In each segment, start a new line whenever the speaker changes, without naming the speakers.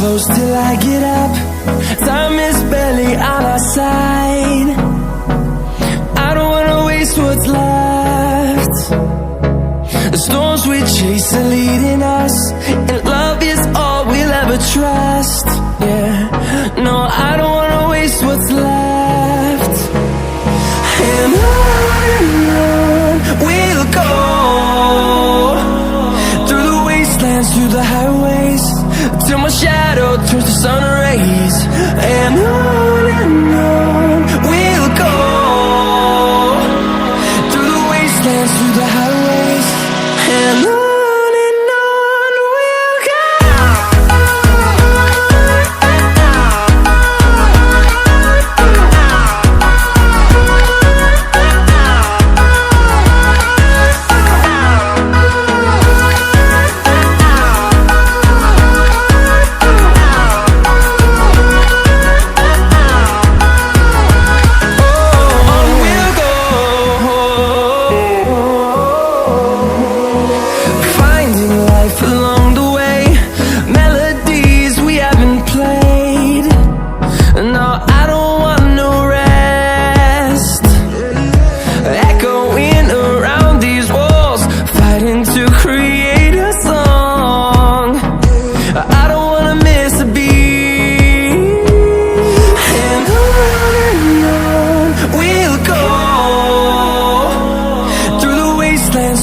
close till I get up. Time is barely on our side. I don't wanna waste what's left. The storms we chase are leading us, and love is all we'll ever trust. Yeah, no, I don't wanna waste what's left. And on we'll go, through the wastelands, through the highways, till my shadow turns to sun rays. And on we'll go, through the wastelands, through the highways, and on we'll go.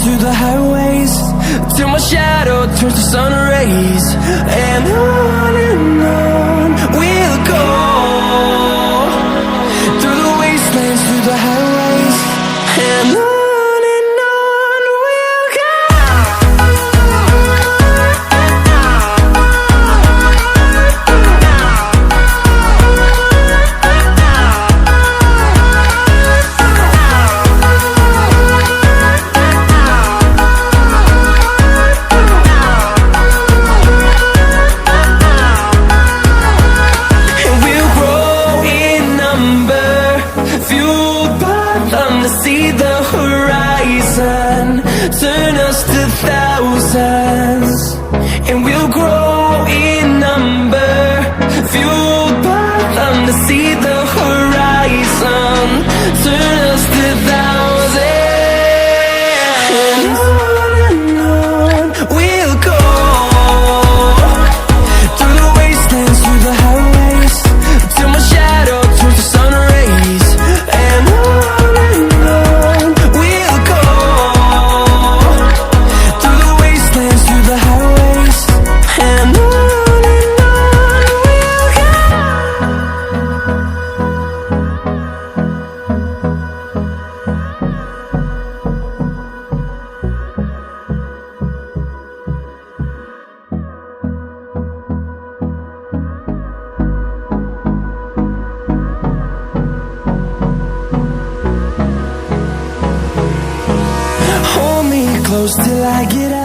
Through the highways, till my shadow turns to sun rays. And on we'll go, through the wastelands, through the highways, and on we'll go. See the horizon, turn us to thousands, and we'll grow in number, fueled by them to see the horizon, turn us to thousands. And on we'll go, through the wastelands, through the highways, till my shadow turns to sun rays. And close till I get out.